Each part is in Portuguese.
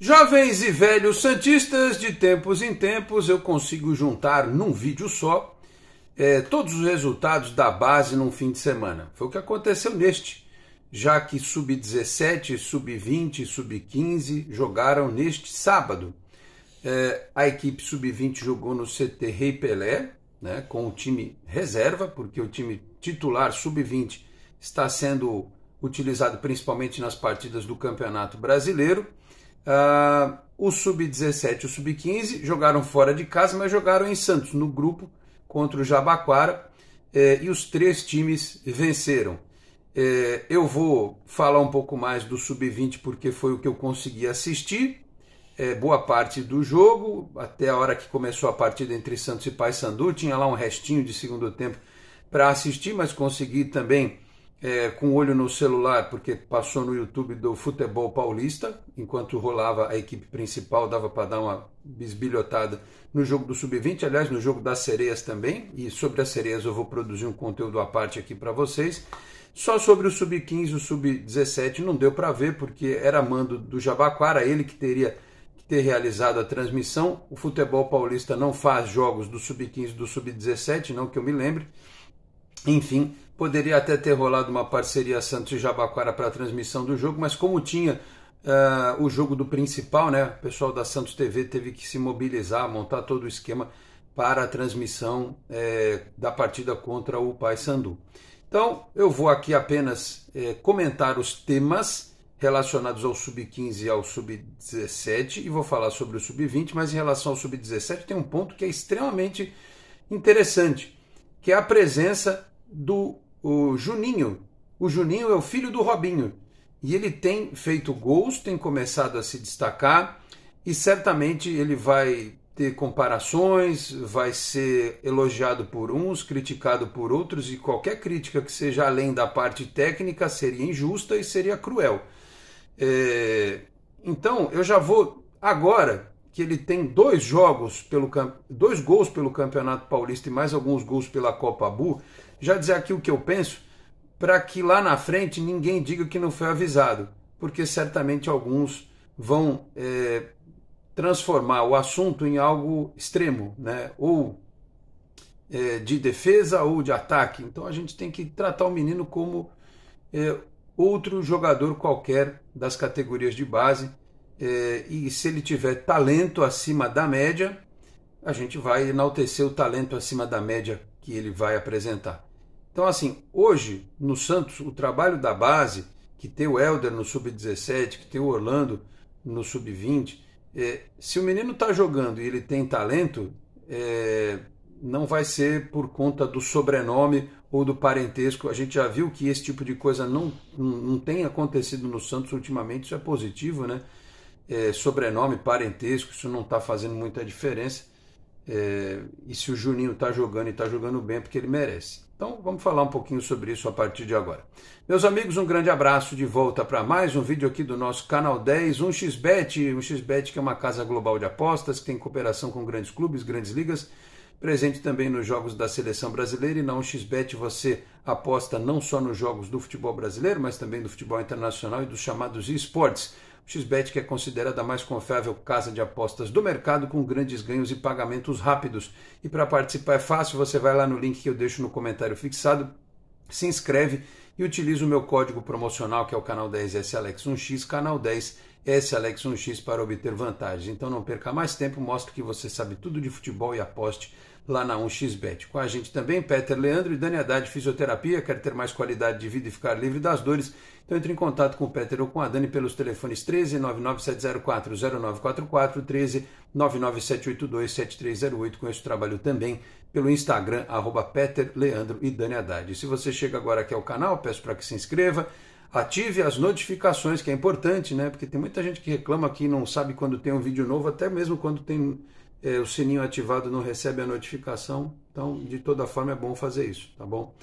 Jovens e velhos santistas, de tempos em tempos eu consigo juntar num vídeo só todos os resultados da base num fim de semana. Foi o que aconteceu neste, já que Sub-17, Sub-20 e Sub-15 jogaram neste sábado. A equipe Sub-20 jogou no CT Rei Pelé, né, com o time reserva, porque o time titular Sub-20 está sendo utilizado principalmente nas partidas do Campeonato Brasileiro. O Sub-17 e o Sub-15 jogaram fora de casa, mas jogaram em Santos, no grupo, contra o Jabaquara, e os três times venceram. Eu vou falar um pouco mais do Sub-20 porque foi o que eu consegui assistir, boa parte do jogo, até a hora que começou a partida entre Santos e Paysandu, tinha lá um restinho de segundo tempo para assistir, mas consegui também com o olho no celular, porque passou no YouTube do Futebol Paulista, enquanto rolava a equipe principal, dava para dar uma bisbilhotada no jogo do Sub-20, aliás, no jogo das sereias também, e sobre as sereias eu vou produzir um conteúdo à parte aqui para vocês. Só sobre o Sub-15 e o Sub-17 não deu para ver, porque era mando do Jabaquara, ele que teria que ter realizado a transmissão. O Futebol Paulista não faz jogos do Sub-15 e do Sub-17, não que eu me lembre. Enfim, poderia até ter rolado uma parceria Santos e Jabaquara para a transmissão do jogo, mas como tinha o jogo do principal, né, o pessoal da Santos TV teve que se mobilizar, montar todo o esquema para a transmissão da partida contra o Paysandu. Então, eu vou aqui apenas comentar os temas relacionados ao Sub-15 e ao Sub-17 e vou falar sobre o Sub-20, mas em relação ao Sub-17 tem um ponto que é extremamente interessante, que é a presença do Juninho. O Juninho é o filho do Robinho e ele tem feito gols, tem começado a se destacar e certamente ele vai ter comparações, vai ser elogiado por uns, criticado por outros, e qualquer crítica que seja além da parte técnica seria injusta e seria cruel. Então eu já vou agora que ele tem dois gols pelo Campeonato Paulista e mais alguns gols pela Copa Bu, já dizer aqui o que eu penso, para que lá na frente ninguém diga que não foi avisado, porque certamente alguns vão transformar o assunto em algo extremo, né? Ou de defesa ou de ataque. Então a gente tem que tratar o menino como outro jogador qualquer das categorias de base, e se ele tiver talento acima da média, a gente vai enaltecer o talento acima da média que ele vai apresentar. Então, assim, hoje no Santos, o trabalho da base, que tem o Helder no Sub-17, que tem o Orlando no Sub-20, se o menino está jogando e ele tem talento, não vai ser por conta do sobrenome ou do parentesco. A gente já viu que esse tipo de coisa não tem acontecido no Santos ultimamente, isso é positivo, né? Sobrenome, parentesco, isso não está fazendo muita diferença. E se o Juninho está jogando e está jogando bem, é porque ele merece. Então vamos falar um pouquinho sobre isso a partir de agora. Meus amigos, um grande abraço de volta para mais um vídeo aqui do nosso Canal 10, 1xBet. 1xBet que é uma casa global de apostas, que tem cooperação com grandes clubes, grandes ligas, presente também nos jogos da Seleção Brasileira, e na 1xBet você aposta não só nos jogos do futebol brasileiro, mas também do futebol internacional e dos chamados esportes. 1xBet que é considerada a mais confiável casa de apostas do mercado, com grandes ganhos e pagamentos rápidos. E para participar é fácil, você vai lá no link que eu deixo no comentário fixado, se inscreve e utiliza o meu código promocional, que é o canal 10SAlex1x, canal 10SAlex1x, para obter vantagens. Então não perca mais tempo, mostre que você sabe tudo de futebol e aposte lá na 1xBet. Com a gente também, Peter Leandro e Dani Haddad, fisioterapia. Quer ter mais qualidade de vida e ficar livre das dores? Então entre em contato com o Peter ou com a Dani pelos telefones 13 99704 0944, 13 99782 7308. Com esse trabalho também pelo Instagram, @Peter Leandro e Dani Haddad. E se você chega agora aqui ao canal, peço para que se inscreva, ative as notificações, que é importante, né? Porque tem muita gente que reclama que não sabe quando tem um vídeo novo, até mesmo quando tem o sininho ativado não recebe a notificação. Então, de toda forma, é bom fazer isso, tá bom?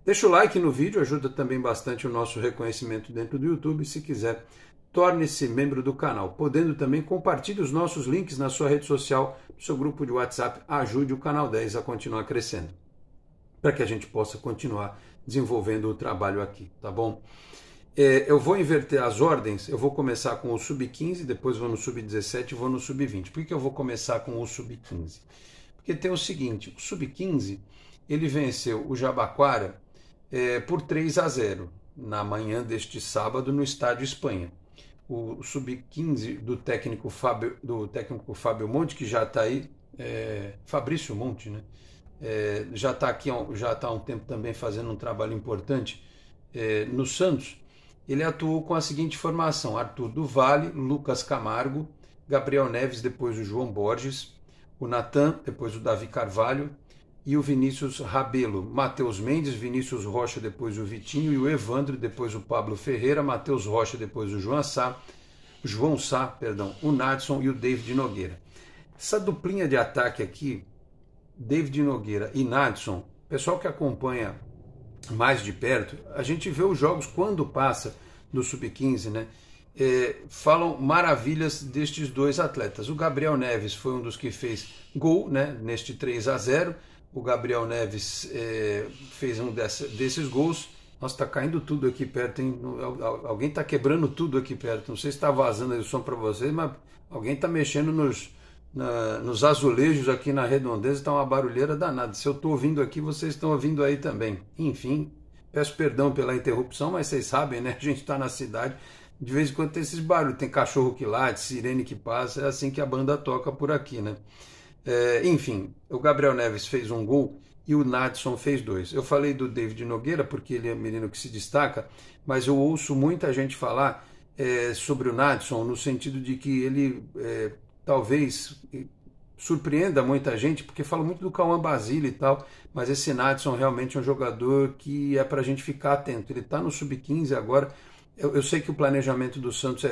Deixa o like no vídeo, ajuda também bastante o nosso reconhecimento dentro do YouTube. Se quiser, torne-se membro do canal. Podendo também, compartilhe os nossos links na sua rede social, no seu grupo de WhatsApp. Ajude o Canal 10 a continuar crescendo, para que a gente possa continuar desenvolvendo o trabalho aqui, tá bom? Eu vou inverter as ordens, eu vou começar com o sub-15, depois vou no sub-17 e vou no sub-20. Por que eu vou começar com o sub-15? Porque tem o seguinte, o sub-15, ele venceu o Jabaquara por 3-0 na manhã deste sábado no Estádio Espanha. O sub-15 do técnico Fábio Monte, que já está aí, Fabrício Monte, né? Já está aqui, já está há um tempo também fazendo um trabalho importante no Santos. Ele atuou com a seguinte formação: Arthur do Vale, Lucas Camargo, Gabriel Neves, depois o João Borges, o Natan, depois o Davi Carvalho e o Vinícius Rabelo, Matheus Mendes, Vinícius Rocha, depois o Vitinho e o Evandro, depois o Pablo Ferreira, Matheus Rocha, depois o João Sá, o Nadson e o David Nogueira. Essa duplinha de ataque aqui, David Nogueira e Nadson, pessoal que acompanha mais de perto, a gente vê os jogos quando passa no sub-15, né? Falam maravilhas destes dois atletas. O Gabriel Neves foi um dos que fez gol, né, neste 3-0. O Gabriel Neves fez um desses gols. Nossa, tá caindo tudo aqui perto, hein? Alguém tá quebrando tudo aqui perto. Não sei se está vazando aí o som para vocês, mas alguém tá mexendo nos azulejos aqui na redondeza, está uma barulheira danada. Se eu estou ouvindo aqui, vocês estão ouvindo aí também. Enfim, peço perdão pela interrupção, mas vocês sabem, né? A gente está na cidade, de vez em quando tem esses barulhos, tem cachorro que late, sirene que passa, é assim que a banda toca por aqui, né? Enfim, o Gabriel Neves fez um gol e o Nadson fez 2. Eu falei do David Nogueira porque ele é um menino que se destaca, mas eu ouço muita gente falar sobre o Nadson no sentido de que ele talvez surpreenda muita gente, porque fala muito do Cauã Basile e tal, mas esse Nadson realmente é um jogador que é para a gente ficar atento. Ele está no sub-15 agora. Eu sei que o planejamento do Santos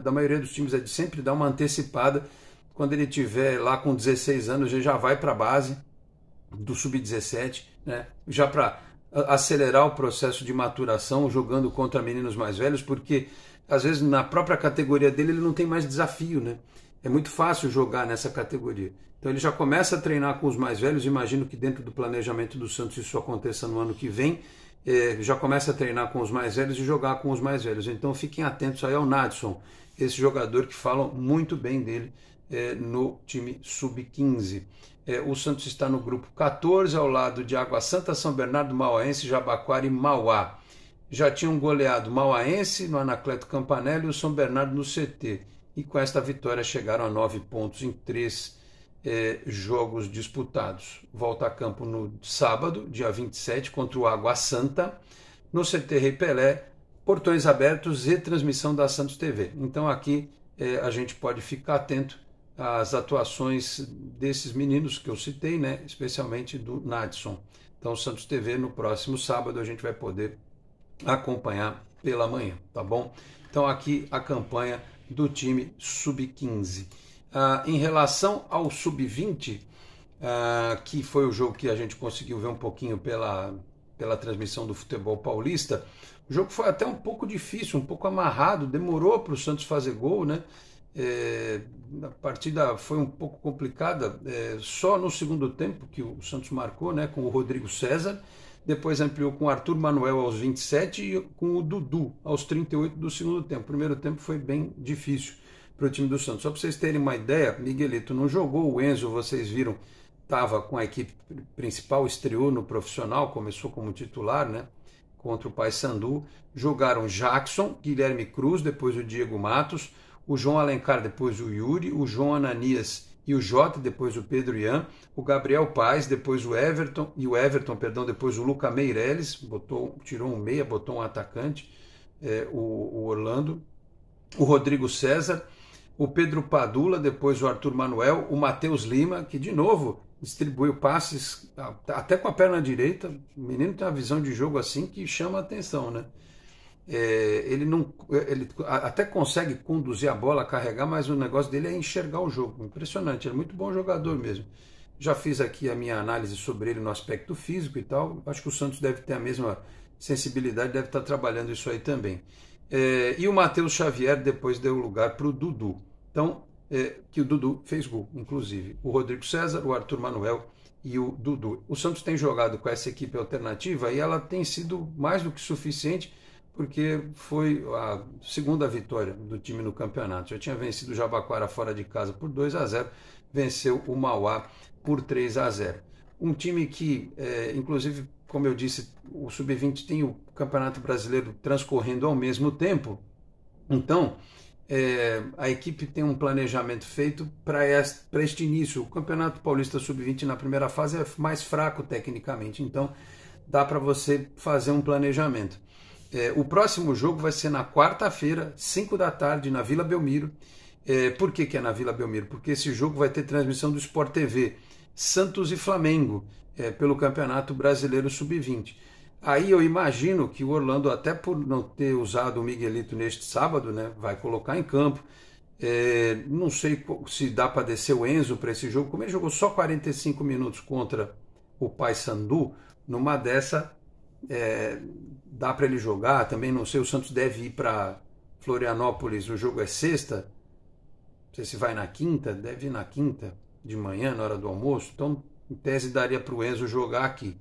da maioria dos times é de sempre dar uma antecipada. Quando ele tiver lá com 16 anos, ele já vai para a base do sub-17, né? Já para acelerar o processo de maturação, jogando contra meninos mais velhos, porque às vezes na própria categoria dele ele não tem mais desafio, né? É muito fácil jogar nessa categoria. Então ele já começa a treinar com os mais velhos. Imagino que dentro do planejamento do Santos isso aconteça no ano que vem. Já começa a treinar com os mais velhos e jogar com os mais velhos. Então fiquem atentos aí ao Nadson, esse jogador que falam muito bem dele no time sub-15. O Santos está no grupo 14, ao lado de Água Santa, São Bernardo, Mauaense, Jabaquara e Mauá. Já tinham goleado Mauaense no Anacleto Campanella e o São Bernardo no CT. E com esta vitória chegaram a 9 pontos em 3 jogos disputados. Volta a campo no sábado, dia 27, contra o Água Santa, no CT Rei Pelé, portões abertos e transmissão da Santos TV. Então aqui a gente pode ficar atento às atuações desses meninos que eu citei, né? Especialmente do Nadson. Então Santos TV no próximo sábado a gente vai poder acompanhar pela manhã, tá bom? Então aqui a campanha do time sub-15. Em relação ao sub-20, que foi o jogo que a gente conseguiu ver um pouquinho pela transmissão do futebol paulista, o jogo foi até um pouco difícil, um pouco amarrado, demorou para o Santos fazer gol, né? A partida foi um pouco complicada, só no segundo tempo que o Santos marcou, né, com o Rodrigo César. Depois ampliou com o Arthur Manuel aos 27 e com o Dudu aos 38 do segundo tempo. O primeiro tempo foi bem difícil para o time do Santos. Só para vocês terem uma ideia, Miguelito não jogou, o Enzo, vocês viram, estava com a equipe principal, estreou no profissional, começou como titular, né, contra o Paysandu. Jogaram Jackson, Guilherme Cruz, depois o Diego Matos, o João Alencar, depois o Yuri, o João Ananias e o Jota, depois o Pedro Ian, o Gabriel Paes, depois o Everton, depois o Luca Meireles, tirou um meia, botou um atacante, o Orlando, o Rodrigo César, o Pedro Padula, depois o Arthur Manuel, o Matheus Lima, que de novo distribuiu passes até com a perna direita. O menino tem uma visão de jogo assim que chama a atenção, né? Ele até consegue conduzir a bola, carregar, mas o negócio dele é enxergar o jogo. Impressionante, ele é muito bom jogador mesmo. Já fiz aqui a minha análise sobre ele no aspecto físico e tal. Acho que o Santos deve ter a mesma sensibilidade, deve estar trabalhando isso aí também. E o Matheus Xavier depois deu lugar para o Dudu. Então, que o Dudu fez gol, inclusive. O Rodrigo César, o Arthur Manuel e o Dudu. O Santos tem jogado com essa equipe alternativa e ela tem sido mais do que suficiente porque foi a segunda vitória do time no campeonato. Já tinha vencido o Jabaquara fora de casa por 2-0, venceu o Mauá por 3-0. Um time que, inclusive, como eu disse, o Sub-20 tem o Campeonato Brasileiro transcorrendo ao mesmo tempo, então a equipe tem um planejamento feito para este início. O Campeonato Paulista Sub-20 na primeira fase é mais fraco tecnicamente, então dá para você fazer um planejamento. O próximo jogo vai ser na quarta-feira, 5 da tarde, na Vila Belmiro. Por que é na Vila Belmiro? Porque esse jogo vai ter transmissão do Sport TV, Santos e Flamengo, pelo Campeonato Brasileiro Sub-20. Aí eu imagino que o Orlando, até por não ter usado o Miguelito neste sábado, né, vai colocar em campo. Não sei se dá para descer o Enzo para esse jogo, como ele jogou só 45 minutos contra o Paysandu, numa dessa dá para ele jogar. Também não sei, o Santos deve ir para Florianópolis, o jogo é sexta, não sei se vai na quinta, deve ir na quinta de manhã, na hora do almoço, então em tese daria para o Enzo jogar aqui,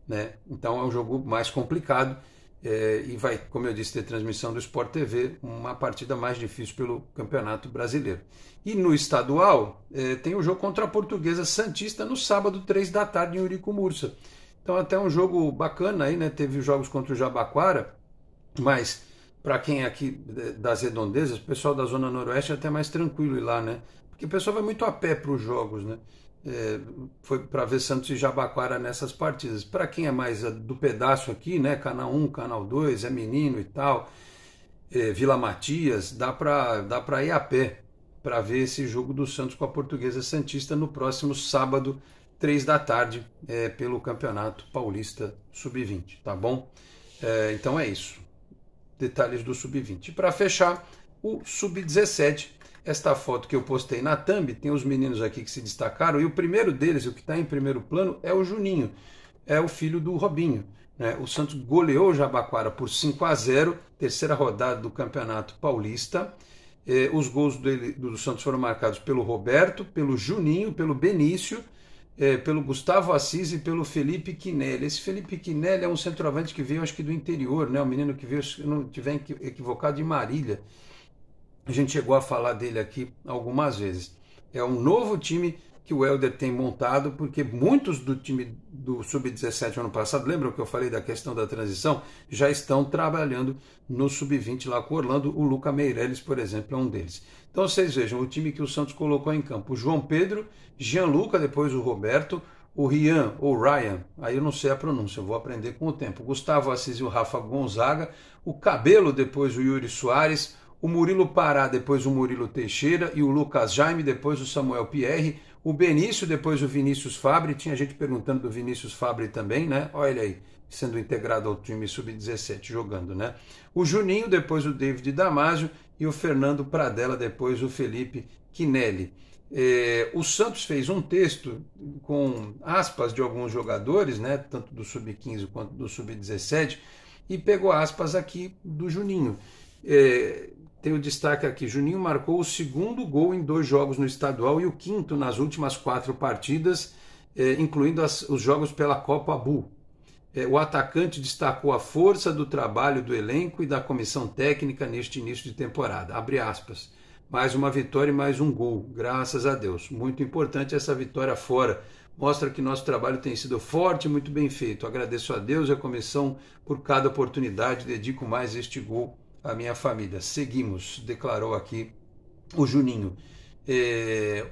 né? Então é um jogo mais complicado e vai, como eu disse, ter transmissão do Sport TV, uma partida mais difícil pelo Campeonato Brasileiro. E no estadual tem o jogo contra a Portuguesa Santista no sábado, 3 da tarde, em Urico-Mursa. Então até um jogo bacana aí, né? Teve jogos contra o Jabaquara, mas para quem é aqui das redondezas, o pessoal da Zona Noroeste é até mais tranquilo ir lá, né? Porque o pessoal vai muito a pé para os jogos, né? Foi para ver Santos e Jabaquara nessas partidas. Para quem é mais do pedaço aqui, né? Canal 1, Canal 2, é menino e tal, Vila Matias, dá para ir a pé para ver esse jogo do Santos com a Portuguesa Santista no próximo sábado, 3 da tarde, pelo Campeonato Paulista Sub-20, tá bom? Então é isso. Detalhes do Sub-20. E para fechar, o Sub-17. Esta foto que eu postei na thumb, tem os meninos aqui que se destacaram, e o primeiro deles, o que está em primeiro plano, é o Juninho, é o filho do Robinho, né? O Santos goleou o Jabaquara por 5-0, terceira rodada do Campeonato Paulista. Os gols do Santos foram marcados pelo Roberto, pelo Juninho, pelo Benício, pelo Gustavo Assis e pelo Felipe Quinelli. Esse Felipe Quinelli é um centroavante que veio, acho que do interior, né? Um menino que veio, se não estiver equivocado, de Marília. A gente chegou a falar dele aqui algumas vezes. É um novo time que o Helder tem montado, porque muitos do time do Sub-17 ano passado, lembram que eu falei da questão da transição? Já estão trabalhando no Sub-20 lá com o Orlando. O Luca Meirelles, por exemplo, é um deles. Então vocês vejam o time que o Santos colocou em campo: o João Pedro, Gianluca, depois o Roberto, o Rian ou Ryan, aí eu não sei a pronúncia, eu vou aprender com o tempo, o Gustavo Assis e o Rafa Gonzaga, o Cabelo, depois o Yuri Soares, o Murilo Pará, depois o Murilo Teixeira, e o Lucas Jaime, depois o Samuel Pierre, o Benício, depois o Vinícius Fabre. Tinha gente perguntando do Vinícius Fabre também, né? Olha ele aí, sendo integrado ao time Sub-17, jogando, né? O Juninho, depois o David Damasio, e o Fernando Pradella, depois o Felipe Quinelli. O Santos fez um texto com aspas de alguns jogadores, né? Tanto do Sub-15 quanto do Sub-17, e pegou aspas aqui do Juninho. Tem o destaque aqui: Juninho marcou o segundo gol em 2 jogos no estadual e o quinto nas últimas 4 partidas, incluindo os jogos pela Copa ABU. O atacante destacou a força do trabalho do elenco e da comissão técnica neste início de temporada. Abre aspas. Mais uma vitória e mais um gol, graças a Deus. Muito importante essa vitória fora. Mostra que nosso trabalho tem sido forte e muito bem feito. Agradeço a Deus e a comissão por cada oportunidade. Dedico mais este gol a minha família. Seguimos, declarou aqui o Juninho.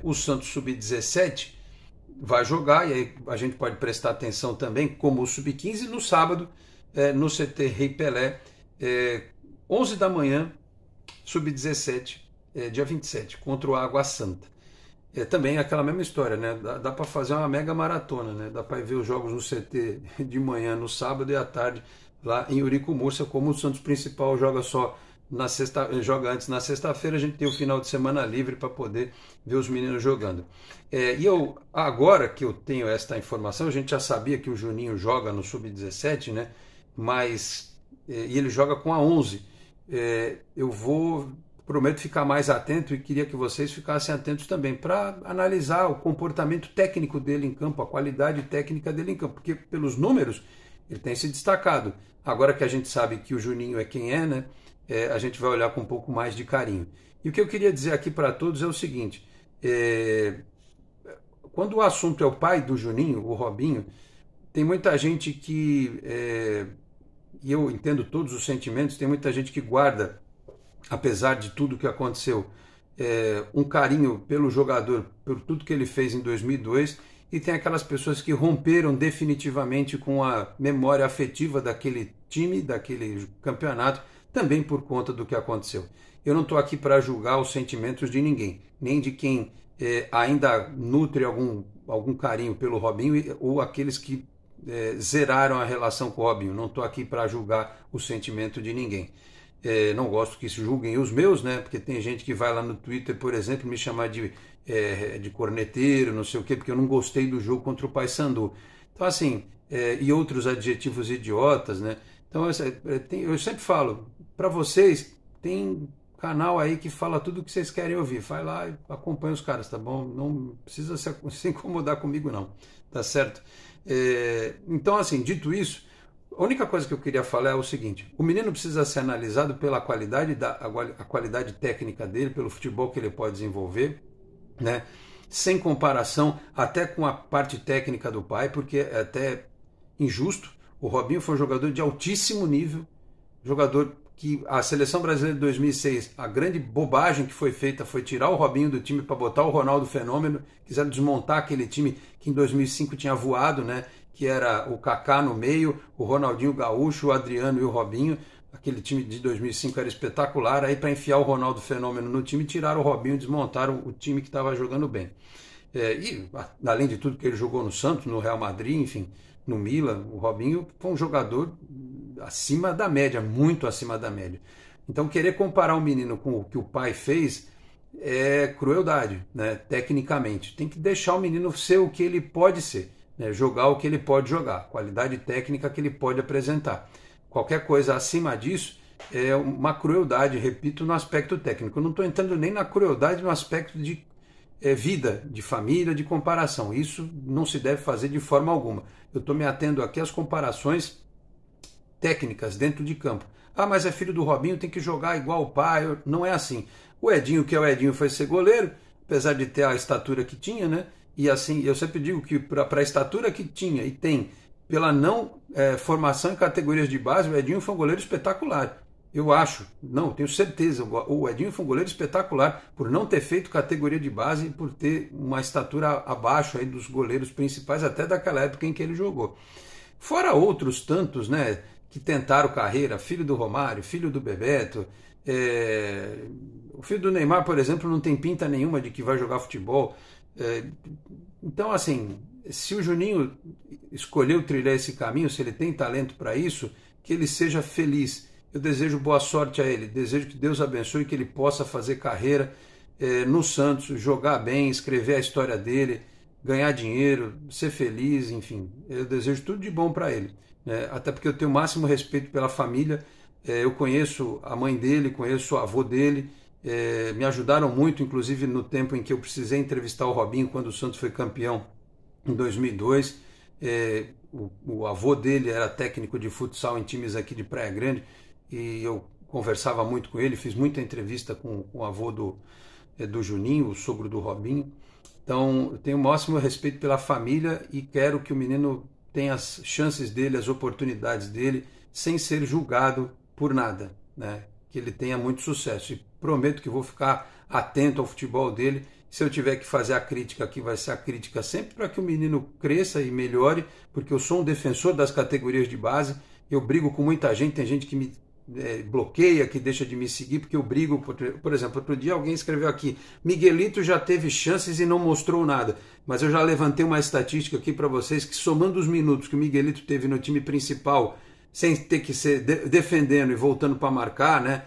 O Santos Sub-17 vai jogar, e aí a gente pode prestar atenção também, como o Sub-15, no sábado, no CT Rei Pelé, 11 da manhã, Sub-17, dia 27, contra o Água Santa. Também aquela mesma história, né? Dá para fazer uma mega maratona, né? Dá para ver os jogos no CT de manhã, no sábado, e à tarde lá em Urico-Mursa. Como o Santos principal joga antes na sexta-feira, a gente tem o final de semana livre para poder ver os meninos jogando. E agora que eu tenho esta informação, a gente já sabia que o Juninho joga no Sub-17, né? Mas e ele joga com a 11. Prometo ficar mais atento, e queria que vocês ficassem atentos também para analisar o comportamento técnico dele em campo, a qualidade técnica dele em campo, porque pelos números ele tem se destacado. Agora que a gente sabe que o Juninho é quem é, né? A gente vai olhar com um pouco mais de carinho. E o que eu queria dizer aqui para todos é o seguinte, quando o assunto é o pai do Juninho, o Robinho, tem muita gente que, e eu entendo todos os sentimentos, tem muita gente que guarda, apesar de tudo que aconteceu, um carinho pelo jogador, por tudo que ele fez em 2002, e tem aquelas pessoas que romperam definitivamente com a memória afetiva daquele time, daquele campeonato, também por conta do que aconteceu. Eu não estou aqui para julgar os sentimentos de ninguém, nem de quem ainda nutre algum carinho pelo Robinho ou aqueles que zeraram a relação com o Robinho. Não estou aqui para julgar o sentimento de ninguém. Não gosto que se julguem os meus, né? Porque tem gente que vai lá no Twitter, por exemplo, me chamar de corneteiro, não sei o quê, porque eu não gostei do jogo contra o Paysandu. Então, assim, e outros adjetivos idiotas, né? Então, eu sempre falo, para vocês, tem canal aí que fala tudo o que vocês querem ouvir. Vai lá e acompanha os caras, tá bom? Não precisa se incomodar comigo, não. Tá certo? Então, assim, dito isso, a única coisa que eu queria falar é o seguinte: o menino precisa ser analisado pela qualidade, a qualidade técnica dele, pelo futebol que ele pode desenvolver, né? Sem comparação até com a parte técnica do pai, porque é até injusto. O Robinho foi um jogador de altíssimo nível, jogador que a seleção brasileira de 2006, a grande bobagem que foi feita foi tirar o Robinho do time para botar o Ronaldo Fenômeno. Quiseram desmontar aquele time que em 2005 tinha voado, né? Que era o Kaká no meio, o Ronaldinho Gaúcho, o Adriano e o Robinho. Aquele time de 2005 era espetacular. Aí, para enfiar o Ronaldo Fenômeno no time, tiraram o Robinho e desmontaram o time que estava jogando bem. E além de tudo que ele jogou no Santos, no Real Madrid, enfim, no Milan, o Robinho foi um jogador acima da média, muito acima da média. Então, querer comparar um menino com o que o pai fez é crueldade, né? Tecnicamente. Tem que deixar o menino ser o que ele pode ser, né? Jogar o que ele pode jogar, qualidade técnica que ele pode apresentar. Qualquer coisa acima disso é uma crueldade, repito, no aspecto técnico. Eu não estou entrando nem na crueldade no aspecto de vida, de família, de comparação. Isso não se deve fazer de forma alguma. Eu estou me atendo aqui às comparações técnicas dentro de campo. Ah, mas é filho do Robinho, tem que jogar igual o pai. Não é assim. O Edinho, que é o Edinho, foi ser goleiro, apesar de ter a estatura que tinha, né? E assim, eu sempre digo que para a estatura que tinha e tem, pela não formação em categorias de base, o Edinho foi um goleiro espetacular. Eu acho, não, tenho certeza, o Edinho foi um goleiro espetacular por não ter feito categoria de base e por ter uma estatura abaixo aí dos goleiros principais até daquela época em que ele jogou. Fora outros tantos, né, que tentaram carreira, filho do Romário, filho do Bebeto, o filho do Neymar, por exemplo, não tem pinta nenhuma de que vai jogar futebol. Então, assim, se o Juninho escolheu trilhar esse caminho, se ele tem talento para isso, que ele seja feliz. Eu desejo boa sorte a ele, desejo que Deus abençoe, que ele possa fazer carreira no Santos, jogar bem, escrever a história dele, ganhar dinheiro, ser feliz, enfim. Eu desejo tudo de bom para ele, né? Até porque eu tenho o máximo respeito pela família. Eu conheço a mãe dele, conheço o avô dele, me ajudaram muito, inclusive no tempo em que eu precisei entrevistar o Robinho quando o Santos foi campeão em 2002. O avô dele era técnico de futsal em times aqui de Praia Grande e eu conversava muito com ele, fiz muita entrevista com o avô do Juninho, o sogro do Robinho. Então, eu tenho o máximo respeito pela família e quero que o menino tenha as chances dele, as oportunidades dele, sem ser julgado por nada, né? Que ele tenha muito sucesso. E prometo que vou ficar atento ao futebol dele. Se eu tiver que fazer a crítica aqui, vai ser a crítica sempre para que o menino cresça e melhore, porque eu sou um defensor das categorias de base. Eu brigo com muita gente, tem gente que me bloqueia, que deixa de me seguir, porque eu brigo. Por exemplo, outro dia alguém escreveu aqui: Miguelito já teve chances e não mostrou nada. Mas eu já levantei uma estatística aqui para vocês que, somando os minutos que o Miguelito teve no time principal, sem ter que ser defendendo e voltando para marcar, né?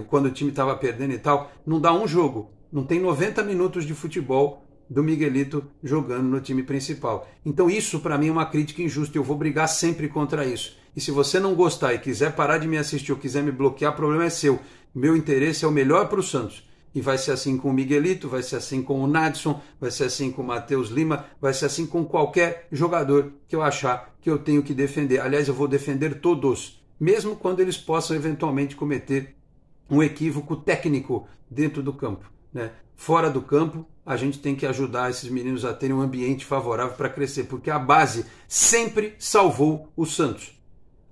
Quando o time estava perdendo e tal, não dá um jogo. Não tem 90 minutos de futebol do Miguelito jogando no time principal. Então isso para mim é uma crítica injusta e eu vou brigar sempre contra isso. E se você não gostar e quiser parar de me assistir ou quiser me bloquear, o problema é seu. Meu interesse é o melhor para o Santos. E vai ser assim com o Miguelito, vai ser assim com o Nadson, vai ser assim com o Matheus Lima, vai ser assim com qualquer jogador que eu achar que eu tenho que defender. Aliás, eu vou defender todos, mesmo quando eles possam eventualmente cometer um equívoco técnico dentro do campo, né? Fora do campo, a gente tem que ajudar esses meninos a terem um ambiente favorável para crescer, porque a base sempre salvou o Santos.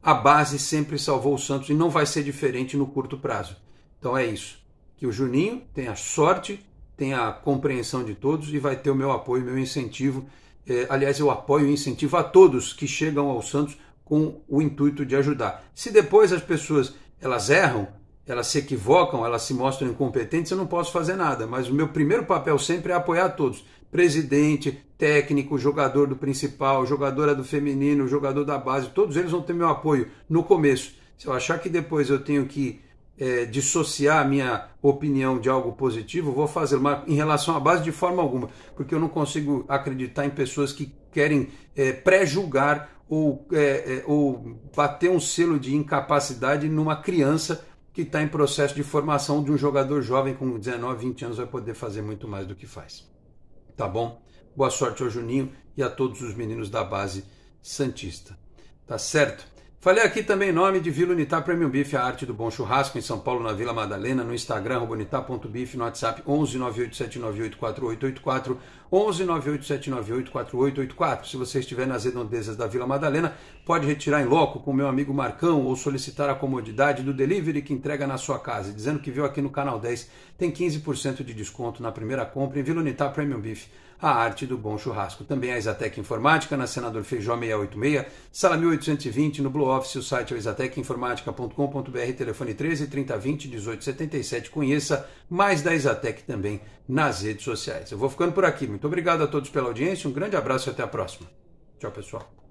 A base sempre salvou o Santos e não vai ser diferente no curto prazo. Então é isso. Que o Juninho tenha sorte, tenha a compreensão de todos e vai ter o meu apoio, meu incentivo. Aliás, eu apoio e incentivo a todos que chegam ao Santos com o intuito de ajudar. Se depois as pessoas elas erram, elas se equivocam, elas se mostram incompetentes, eu não posso fazer nada. Mas o meu primeiro papel sempre é apoiar todos. Presidente, técnico, jogador do principal, jogadora do feminino, jogador da base, todos eles vão ter meu apoio no começo. Se eu achar que depois eu tenho que dissociar a minha opinião de algo positivo, vou fazer, mas em relação à base de forma alguma, porque eu não consigo acreditar em pessoas que querem pré-julgar ou bater um selo de incapacidade numa criança que está em processo de formação de um jogador jovem com 19, 20 anos vai poder fazer muito mais do que faz. Tá bom? Boa sorte ao Juninho e a todos os meninos da base santista. Tá certo? Falei aqui também em nome de Vila Unitar Premium Beef, a arte do bom churrasco, em São Paulo, na Vila Madalena, no Instagram, unitar.beef, no WhatsApp 11 98798 4884, 11 98798 4884. Se você estiver nas redondezas da Vila Madalena, pode retirar em loco com o meu amigo Marcão ou solicitar a comodidade do delivery que entrega na sua casa, dizendo que viu aqui no Canal 10, tem 15% de desconto na primeira compra em Vila Unitar Premium Beef, a arte do bom churrasco. Também a Exatec Informática, na Senador Feijó 686, sala 1820, no Blue Office, o site é o exatecinformatica.com.br, telefone 13 3020 1877. Conheça mais da Exatec também nas redes sociais. Eu vou ficando por aqui. Muito obrigado a todos pela audiência, um grande abraço e até a próxima. Tchau, pessoal.